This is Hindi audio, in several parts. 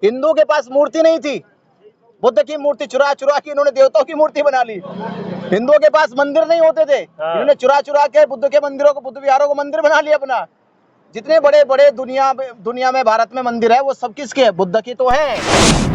हिंदू के पास मूर्ति नहीं थी, बुद्ध की मूर्ति चुरा चुरा के इन्होंने देवताओं की मूर्ति बना ली। हिंदुओं के पास मंदिर नहीं होते थे, इन्होंने चुरा चुरा के बुद्ध के मंदिरों को, बुद्ध विहारों को मंदिर बना लिया अपना। जितने बड़े बड़े दुनिया में भारत में मंदिर है वो सब किसके है? बुद्ध की तो है।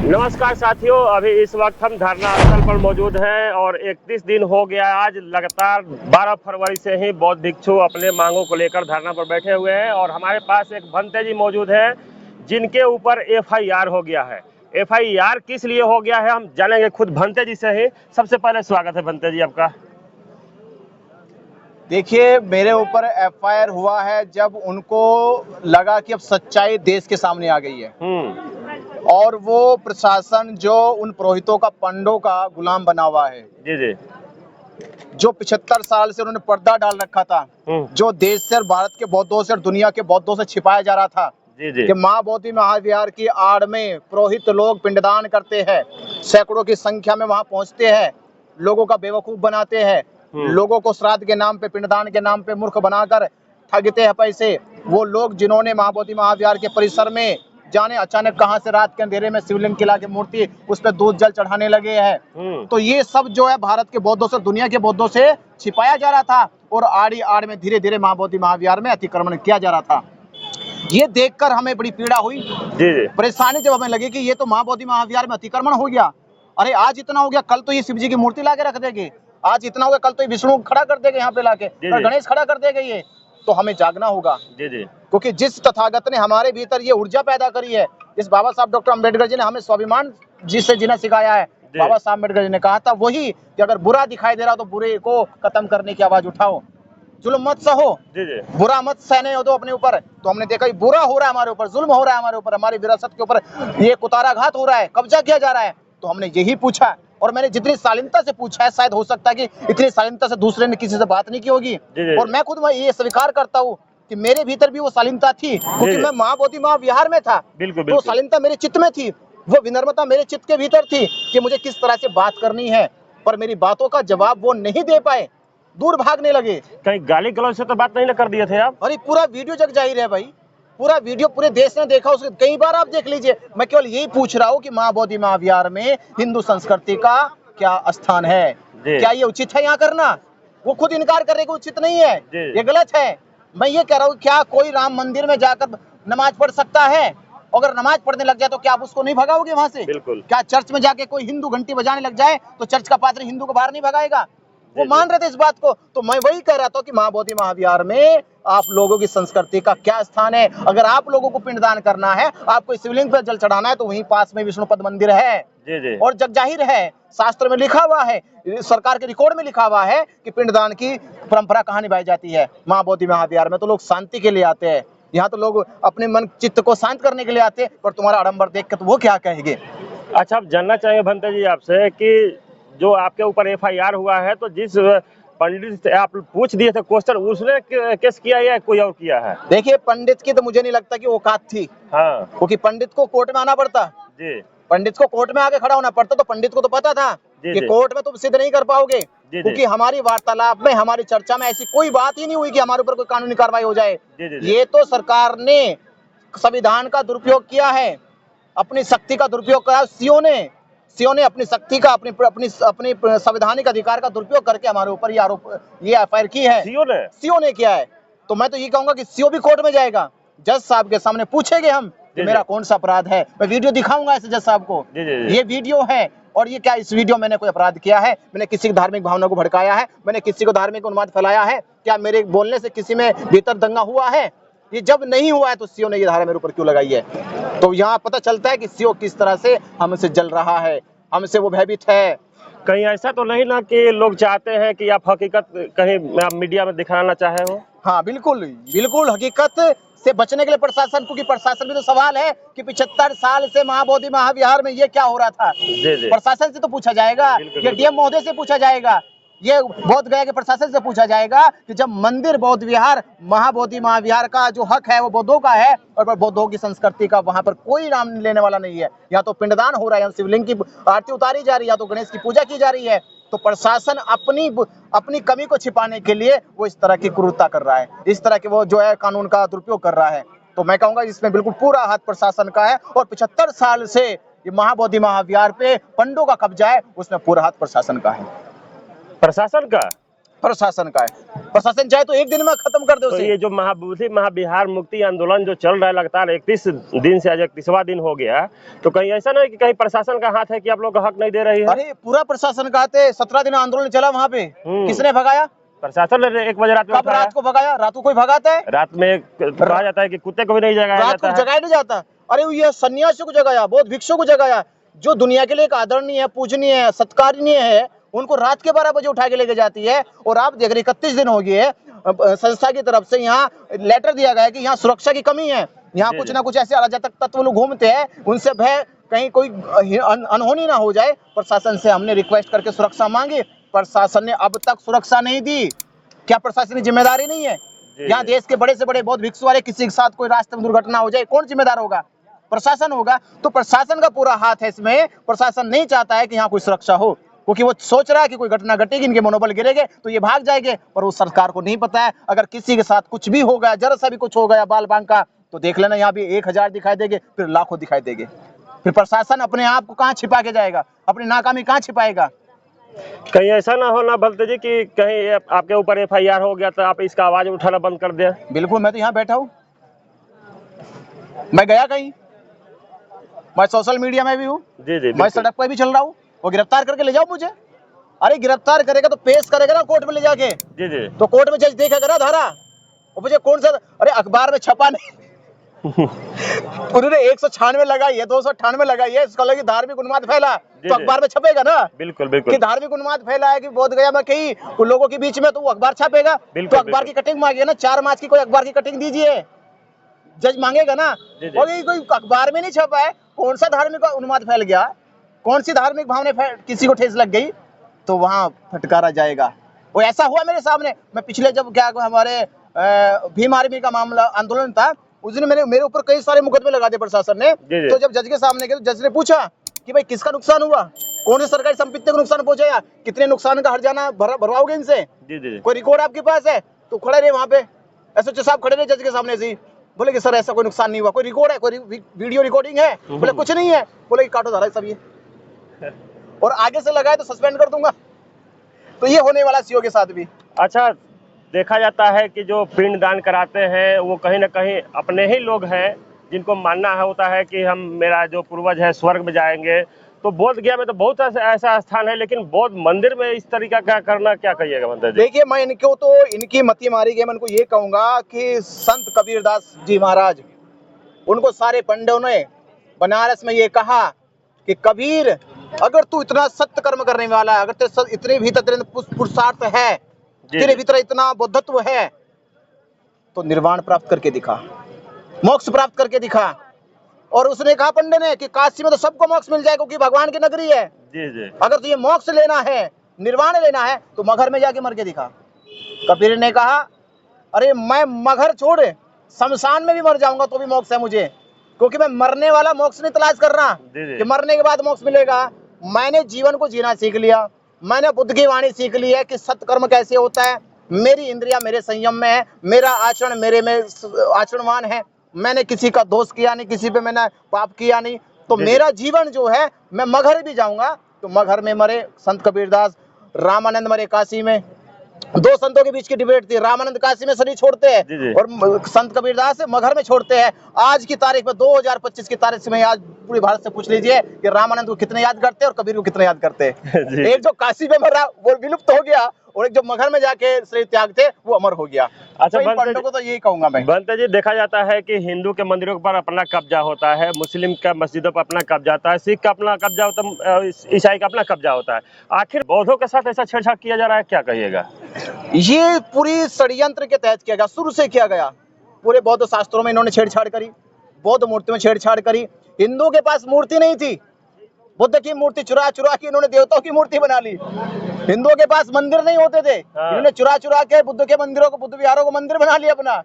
नमस्कार साथियों, अभी इस वक्त हम धरना स्थल पर मौजूद हैं और 31 दिन हो गया आज। लगातार 12 फरवरी से ही बौद्ध भिक्षु अपने मांगों को लेकर धरना पर बैठे हुए हैं और हमारे पास एक भंते जी मौजूद हैं जिनके ऊपर FIR हो गया है। FIR किस लिए हो गया है हम जानेंगे खुद भंते जी से ही। सबसे पहले स्वागत है भंते जी आपका। देखिए, मेरे ऊपर FIR हुआ है जब उनको लगा कि अब सच्चाई देश के सामने आ गई है और वो प्रशासन जो उन पुरोहितों का, पंडों का गुलाम बना हुआ है, जी जी, जो 75 साल से उन्होंने पर्दा डाल रखा था, जो देश से और भारत के बौद्धों से और दुनिया के बौद्धों से छिपाया जा रहा था जी जी, कि माँ बोधि महाविहार की आड़ में पुरोहित लोग पिंडदान करते हैं, सैकड़ों की संख्या में वहां पहुंचते हैं, लोगों का बेवकूफ बनाते हैं, लोगों को श्राद्ध के नाम पे, पिंडदान के नाम पे मूर्ख बनाकर ठगते हैं पैसे। वो लोग जिन्होंने माँ बोधि महाविहार के परिसर में जाने अचानक कहां से रात के अंधेरे में शिवलिंग की लाके मूर्ति उस पर दूध जल चढ़ाने लगे हैं। तो ये सब जो है भारत के बौद्धों से, दुनिया के बौद्धों से छिपाया जा रहा था और आड़ी आड़ में धीरे धीरे माँ बोधि महाविहार में अतिक्रमण किया जा रहा था। ये देखकर हमें बड़ी पीड़ा हुई, परेशानी जब हमें लगी कि ये तो माँ बोधि महाविहार में अतिक्रमण हो गया। अरे आज इतना हो गया, कल तो ये शिव जी की मूर्ति ला के रख देंगे, आज इतना हो गया, कल तो ये विष्णु खड़ा कर देंगे यहाँ पे लाके, गणेश खड़ा कर देंगे। ये तो हमें जागना होगा, क्योंकि जिस तथागत ने हमारे भीतर ये ऊर्जा पैदा करी है, जिस बाबा साहब डॉक्टर अम्बेडकर जी ने हमें स्वाभिमान जिससे जीना सिखाया है, बाबा साहब अम्बेडकर जी ने कहा था वही कि अगर बुरा दिखाई दे रहा तो बुरे को खत्म करने की आवाज उठाओ, जुल्म मत सहो, बुरा मत सहने हो दो अपने ऊपर। तो हमने देखा बुरा हो रहा है हमारे ऊपर, जुल्म हो रहा है हमारे ऊपर, हमारी विरासत के ऊपर ये कुताराघात हो रहा है, कब्जा किया जा रहा है। तो हमने यही पूछा और मैंने जितनी शालीनता से पूछा है, शायद हो सकता है कि इतनी शालीनता से दूसरे ने किसी से बात नहीं की होगी। और मैं खुद ये स्वीकार करता हूँ कि मेरे भीतर भी वो शालीनता थी, क्योंकि मैं माँ बोधि महाविहार में था। तो शालीनता मेरे चित्त में थी, वो विनम्रता मेरे चित्त के भीतर थी कि मुझे किस तरह से बात करनी है, पर मेरी बातों का जवाब वो नहीं दे पाए, दूर भागने लगे। कहीं गाली गलौज से तो बात नहीं ना कर दिए थे आप? अरे पूरा वीडियो जग जाहिर है भाई, पूरा वीडियो पूरे देश ने देखा, उसके कई बार आप देख लीजिए। मैं केवल यही पूछ रहा हूँ कि माँ बोधि महाविहार में हिंदू संस्कृति का क्या स्थान है, क्या ये उचित है यहाँ करना? वो खुद इनकार कर रहे कि उचित नहीं है, ये गलत है। मैं ये कह रहा हूँ, क्या कोई राम मंदिर में जाकर नमाज पढ़ सकता है? अगर नमाज पढ़ने लग जाए तो क्या आप उसको नहीं भगाओगे वहां से? क्या चर्च में जाके कोई हिंदू घंटी बजाने लग जाए तो चर्च का पादरी हिंदू को बाहर नहीं भगाएगा? वो मान रहे थे इस बात को। तो मैं वही कह रहा था कि माँ बोधि महाविहार में आप लोगों की संस्कृति का क्या स्थान है। अगर आप लोगों को पिंडदान करना है, आपको शिवलिंग पर जल चढ़ाना है, तो वहीं पास में विष्णुपद मंदिर है और जग जाहिर है, शास्त्र में लिखा हुआ है, सरकार के रिकॉर्ड में लिखा हुआ है कि पिंडदान की परंपरा कहाँ निभाई जाती है, माँ बोधि महाविहार में। तो लोग शांति के लिए आते हैं, यहाँ तो लोग अपने मन चित्त को शांत करने के लिए आते हैं, पर तुम्हारा आडंबर देख के तो वो क्या कहेंगे। अच्छा, आप जानना चाहेंगे भंते जी आपसे कि जो आपके ऊपर FIR हुआ है, तो जिस पंडित से आप पूछ दिए थे क्वेश्चन, उसने केस किया या कोई और किया है? देखिए, पंडित की तो मुझे नहीं लगता कि औकात थी, क्योंकि पंडित को कोर्ट में आना पड़ता जी, पंडित को कोर्ट में आके खड़ा होना पड़ता। तो पंडित को तो पता था कि कोर्ट में तुम सिद्ध नहीं कर पाओगे, क्योंकि हमारी वार्तालाप में, हमारी चर्चा में ऐसी कोई बात ही नहीं हुई कि हमारे ऊपर कोई कानूनी कार्रवाई हो जाए। ये तो सरकार ने संविधान का दुरुपयोग किया है, अपनी शक्ति का दुरुपयोग करा। सीओ ने अपनी शक्ति का, अपनी संवैधानिक अधिकार का दुरुपयोग करके हमारे ऊपर ये आरोप, ये FIR की है। सीओ ने किया है। तो मैं तो ये कहूंगा कि सीओ भी कोर्ट में जाएगा, जज साहब के सामने पूछेंगे हम कि मेरा कौन सा अपराध है। मैं वीडियो दिखाऊंगा ऐसे जज साहब को, ये वीडियो है और ये क्या, इस वीडियो मैंने कोई अपराध किया है? मैंने किसी की धार्मिक भावना को भड़काया है? मैंने किसी को धार्मिक उन्माद फैलाया है? क्या मेरे बोलने से किसी में भीतर दंगा हुआ है? ये जब नहीं हुआ है तो सीओ ने ये धारा मेरे ऊपर क्यों लगाई है? तो यहाँ पता चलता है कि सीओ किस तरह से हमसे जल रहा है, हमसे वो भयभीत है। कहीं ऐसा तो नहीं ना कि लोग चाहते हैं कि आप हकीकत कहीं मीडिया में दिखाना चाहे हो? हाँ बिल्कुल बिल्कुल, हकीकत से बचने के लिए प्रशासन, क्योंकि प्रशासन भी तो सवाल है कि 75 साल से माँ बोधि महाविहार में ये क्या हो रहा था। प्रशासन से तो पूछा जाएगा, ये DM महोदय से पूछा जाएगा, ये बोध गया के प्रशासन से पूछा जाएगा कि जब मंदिर बौद्ध विहार, महाबोधि महाविहार का जो हक है वो बौद्धों का है और बौद्धों की संस्कृति का वहां पर कोई नाम लेने वाला नहीं है। या तो पिंडदान हो रहा है, या शिवलिंग की आरती उतारी जा रही है, या तो गणेश की पूजा की जा रही है। तो प्रशासन अपनी कमी को छिपाने के लिए वो इस तरह की क्रूरता कर रहा है, इस तरह के वो जो है कानून का दुरुपयोग कर रहा है। तो मैं कहूंगा इसमें बिल्कुल पूरा हाथ प्रशासन का है, और 75 साल से ये महाबोधि महाविहार पे पंडों का कब्जा है, उसमें पूरा हाथ प्रशासन का है। प्रशासन का है। प्रशासन चाहे तो एक दिन में खत्म कर दे तो उसे। ये जो महाबोधि महाविहार मुक्ति आंदोलन जो चल रहा है लगातार 31 दिन से आज 31वां दिन हो गया, तो कहीं ऐसा नहीं कि कहीं प्रशासन का हाथ है कि आप लोग का हक नहीं दे रही है? अरे पूरा प्रशासन का हाथ है। 17 दिन आंदोलन चला वहाँ पे, किसने भगाया? प्रशासन ने 1 बजे रात में कब रात को भगाया? रात को कोई भगाता है? रात में कहा जाता है कि कुत्ते को भी नहीं जगाया रात जाता को है। जगाया नहीं जाता। अरे ये सन्यासियों को जगाया, बौद्ध भिक्षुओं को जगाया, जो दुनिया के लिए एक आदरणीय है, पूजनीय है, सत्कारणीय है, उनको रात के 12 बजे उठा के लेके जाती है। और आप देख रहे 31 दिन हो गए है, संस्था की तरफ से यहाँ लेटर दिया गया है कि यहाँ सुरक्षा की कमी है, यहाँ कुछ ना कुछ ऐसे अराजक तत्व लोग घूमते हैं, उनसे भय कहीं कोई अनहोनी ना हो जाए। प्रशासन से हमने रिक्वेस्ट करके सुरक्षा मांगी, प्रशासन ने अब तक सुरक्षा नहीं दी। क्या प्रशासन की जिम्मेदारी नहीं है? यहाँ देश के बड़े से बड़े बौद्ध भिक्षु वाले किसी के साथ कोई रास्ते में दुर्घटना हो जाए, कौन जिम्मेदार होगा? प्रशासन होगा। तो प्रशासन का पूरा हाथ है इसमें। प्रशासन नहीं चाहता है कि यहाँ कोई सुरक्षा हो, क्योंकि वो सोच रहा है कि कोई घटना घटेगी, इनके मनोबल गिरेंगे तो ये भाग जाएंगे। पर उस सरकार को नहीं पता है, अगर किसी के साथ कुछ भी हो गया, जरा सा भी कुछ हो गया बाल बांग का, तो देख लेना यहाँ भी 1000 दिखाई देंगे, फिर लाखों दिखाई देंगे। फिर प्रशासन अपने आप को कहाँ छिपा के जाएगा, अपनी नाकामी कहाँ छिपाएगा? कहीं ऐसा ना हो ना भलते जी कि कहीं आपके ऊपर FIR हो गया तो आप इसका आवाज उठाना बंद कर दें? बिल्कुल, मैं तो यहाँ बैठा हूँ, मैं गया कहीं? मैं सोशल मीडिया में भी हूँ, मैं सड़क पर भी चल रहा हूँ। वो गिरफ्तार करके ले जाओ मुझे। अरे गिरफ्तार करेगा तो पेश करेगा ना कोर्ट में ले जाके। तो कोर्ट में जज देखेगा ना धारा, और मुझे कौन सा, अरे अखबार में छपा नहीं उन्होंने 196 लगाई है, 298 लगाई है, इसका लगी धार्मिक उन्माद फैला, तो अखबार में छपेगा ना। बिल्कुल बिल्कुल कि धार्मिक उन्माद फैला है कि बोध गया में कई लोगों के बीच में, तो वो अखबार छापेगा। तो अखबार की कटिंग मांगिए ना, 4 मार्च की कोई अखबार की कटिंग दीजिए, जज मांगेगा ना। और ये कोई अखबार में नहीं छपा है, कौन सा धार्मिक उन्माद फैल गया, कौन सी धार्मिक भावना किसी को ठेस लग गई, तो वहां फटकारा जाएगा। वो ऐसा हुआ मेरे सामने। मैं पिछले जब क्या हमारे भीम आर्मी का मामला आंदोलन था, उस दिन मेरे ऊपर कई सारे मुकदमे लगा दिए प्रशासन ने। तो जब जज के सामने गए तो जज ने पूछा कि भाई किसका नुकसान हुआ, कौन सी सरकारी संपत्ति को नुकसान पहुंचाया, कितने नुकसान का हर्जाना भरवाओगे इनसे, कोई रिकॉर्ड आपके पास है? तो खड़े रहे वहां पे, SHO साहब खड़े रहे जज के सामने से, बोले कि सर ऐसा कोई नुकसान नहीं हुआ, कोई रिकॉर्ड है, कोई वीडियो रिकॉर्डिंग है? बोले कुछ नहीं है। बोले काटो धारा सब ये, और आगे से लगाए तो सस्पेंड कर दूंगा। तो ये होने वाला CO के साथ भी। अच्छा, देखा जाता है कि जो पिंड दान कराते हैं वो कहीं ना कहीं अपने ही लोग हैं, जिनको मानना होता है कि हम मेरा जो पूर्वज है स्वर्ग में जाएंगे। तो बोध गया में तो बहुत ऐसा स्थान है, लेकिन बौद्ध मंदिर में इस तरीका का करना क्या कहिएगा मंदिर जी? देखिए, मैं इनको तो इनकी मती मारी गई, मैं इनको ये कहूंगा कि संत कबीरदास जी महाराज, उनको सारे पंडितों ने बनारस में ये कहा कि कबीर, अगर तू इतना सत्य कर्म करने वाला है, अगर तेरे इतने भीतर पुरुषार्थ है, तेरे भीतर इतना बुद्धत्व है, तो निर्वाण प्राप्त करके दिखा, मोक्ष प्राप्त करके दिखा। और उसने कहा पंडित ने कि काशी में तो सबको मोक्ष मिल जाए, क्योंकि भगवान की नगरी है। अगर तुझे मोक्ष लेना है, निर्वाण लेना है, तो मगहर में जाके मर के दिखा। कबीर ने कहा अरे मैं मगहर छोड़ शमशान में भी मर जाऊंगा तो भी मोक्ष है मुझे, क्योंकि मैं मरने वाला मोक्ष नहीं तलाश कर रहा कि मरने के बाद मोक्ष मिलेगा। मैंने जीवन को जीना सीख लिया, मैंने बुद्ध की वाणी सीख ली है कि सत्कर्म कैसे होता है। मेरी इंद्रियां मेरे संयम में है, मेरा आचरण मेरे में आचरणवान है, मैंने किसी का दोष किया नहीं, किसी पे मैंने पाप किया नहीं, तो मेरा जीवन जो है, मैं मगहर भी जाऊंगा तो मगहर में मरे। संत कबीरदास, रामानंद मरे काशी में। 2 संतों के बीच की डिबेट थी, रामानंद काशी में शरीर छोड़ते हैं और संत कबीरदास मगहर में छोड़ते हैं। आज की तारीख में 2025 की तारीख में आज पूरे भारत से पूछ लीजिए कि रामानंद को कितने याद करते हैं और कबीर को कितने याद करते हैं। एक जो काशी में मरा वो विलुप्त हो गया, और एक जो मगहर में जाके शरीर त्याग थे वो अमर हो गया। अच्छा, तो पंडितों को तो यही कहूंगा मैं। बनते जी, देखा जाता है कि हिंदू के मंदिरों पर अपना कब्जा होता है, मुस्लिम का मस्जिदों पर अपना कब्जा होता है, सिख का अपना कब्जा होता है, ईसाई का अपना कब्जा होता है। आखिर बौद्धों के साथ ऐसा छेड़छाड़ किया जा रहा है, क्या कहिएगा? ये पूरी षड्यंत्र के तहत किया गया, शुरू से किया गया। पूरे बौद्ध शास्त्रों में इन्होंने छेड़छाड़ करी, बौद्ध मूर्ति में छेड़छाड़ करी। हिंदुओं के पास मूर्ति नहीं थी, बुद्ध की मूर्ति चुरा चुरा के इन्होंने देवताओं की मूर्ति बना ली। हिंदुओं के पास मंदिर नहीं होते थे, इन्होंने चुरा चुरा के बुद्ध के मंदिरों को, बुद्ध विहारों को मंदिर बना लिया अपना।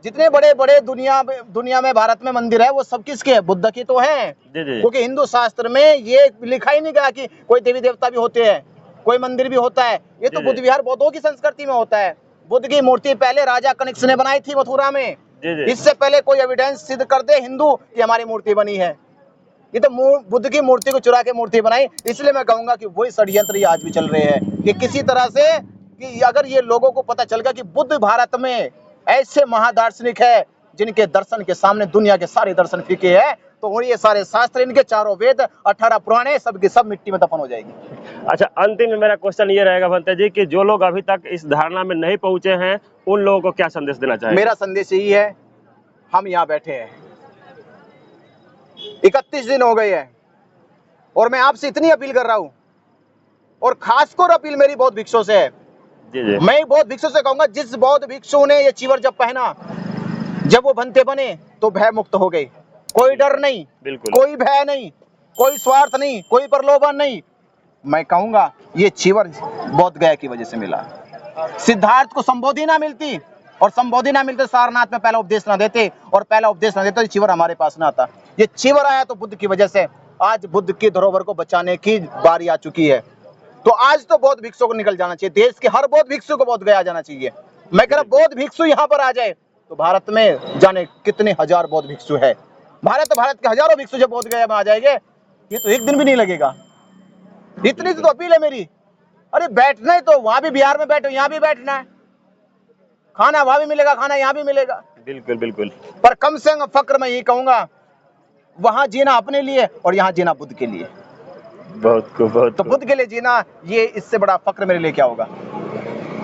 जितने बड़े बड़े दुनिया में भारत में मंदिर है वो सब किसके है? बुद्ध की तो है, क्योंकि हिंदू शास्त्र में ये लिखा ही नहीं गया कि कोई देवी देवता भी होते हैं, कोई मंदिर भी होता है। ये तो बुद्ध विहार बौद्धों की संस्कृति में होता है। बुद्ध की मूर्ति पहले राजा कनिष्क ने बनाई थी मथुरा में, जी जी। इससे पहले कोई एविडेंस सिद्ध कर दे हिंदू कि हमारी मूर्ति बनी है। ये तो बुद्ध की मूर्ति को चुरा के मूर्ति बनाई। इसलिए मैं कहूंगा कि वही षड्यंत्र ये आज भी चल रहे हैं कि किसी तरह से, कि अगर ये लोगों को पता चल गया कि बुद्ध भारत में ऐसे महादार्शनिक है जिनके दर्शन के सामने दुनिया के सारे दर्शन फीके हैं, तो ये सारे शास्त्र, इनके चारों वेद, 18 पुराणे, सब के सब मिट्टी में दफन हो जाएगी। अच्छा, अंतिम में मेरा क्वेश्चन ये रहेगा भंते जी कि जो लोग अभी तक इस धारणा में नहीं पहुंचे हैं, उन लोगों को क्या संदेश देना चाहिए? मेरा संदेश यही है, हम यहाँ बैठे हैं, 31 दिन हो गए हैं, और मैं आपसे इतनी अपील कर रहा हूं, और खासकर अपील मेरी बौद्ध भिक्षुओं से है। जी जी। मैं बौद्ध भिक्षु से कहूंगा, जिस बौद्ध भिक्षु ने ये चीवर जब पहना, जब वो भंते बने, तो भय मुक्त हो गए। कोई डर नहीं, बिल्कुल। कोई भय नहीं, कोई स्वार्थ नहीं, कोई प्रलोभन नहीं। मैं कहूंगा ये चीवर बौद्ध गया की वजह से मिला। सिद्धार्थ को संबोधि ना मिलती, और संबोधि ना मिलते सारनाथ में पहला उपदेश ना देते, और पहला उपदेश ना देते, चीवर हमारे पास ना आता। ये चीवर आया तो बुद्ध की वजह से। आज बुद्ध की धरोहर को बचाने की बारी आ चुकी है। तो आज तो बौद्ध भिक्षु को निकल जाना चाहिए, देश के हर बौद्ध भिक्षु को बौद्ध गया जाना चाहिए। मैं कह रहा बौद्ध भिक्षु यहाँ पर आ जाए तो भारत में जाने कितने हजार बौद्ध भिक्षु है। भारत के हजारों भिक्षु जब बौद्ध गया में आ जाएंगे, ये तो एक दिन भी नहीं लगेगा। इतनी तो अपील है मेरी। अरे बैठना है तो वहां भी बिहार में बैठो, यहाँ भी बैठना है, खाना वहां भी मिलेगा, खाना यहाँ भी मिलेगा। बिल्कुल बिल्कुल। पर कम से कम फक्र मैं यही कहूंगा, वहां जीना अपने लिए और यहाँ जीना बुद्ध के लिए। बहुत खूब, बहुत तो खूब। बुद्ध के लिए जीना, ये इससे बड़ा फक्र मेरे लिए क्या होगा।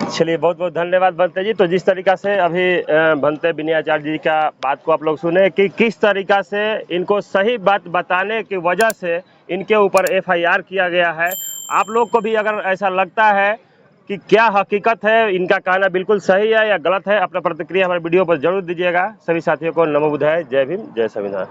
चलिए, बहुत बहुत धन्यवाद भंते जी। तो जिस तरीका से अभी भंते विनयाचार्य जी का बात को आप लोग सुने कि किस तरीका से इनको सही बात बताने की वजह से इनके ऊपर FIR किया गया है। आप लोग को भी अगर ऐसा लगता है कि क्या हकीकत है, इनका कहना बिल्कुल सही है या गलत है, अपना प्रतिक्रिया हमारे वीडियो पर जरूर दीजिएगा। सभी साथियों को नमो बुद्धाय, जय भीम, जय संविधान।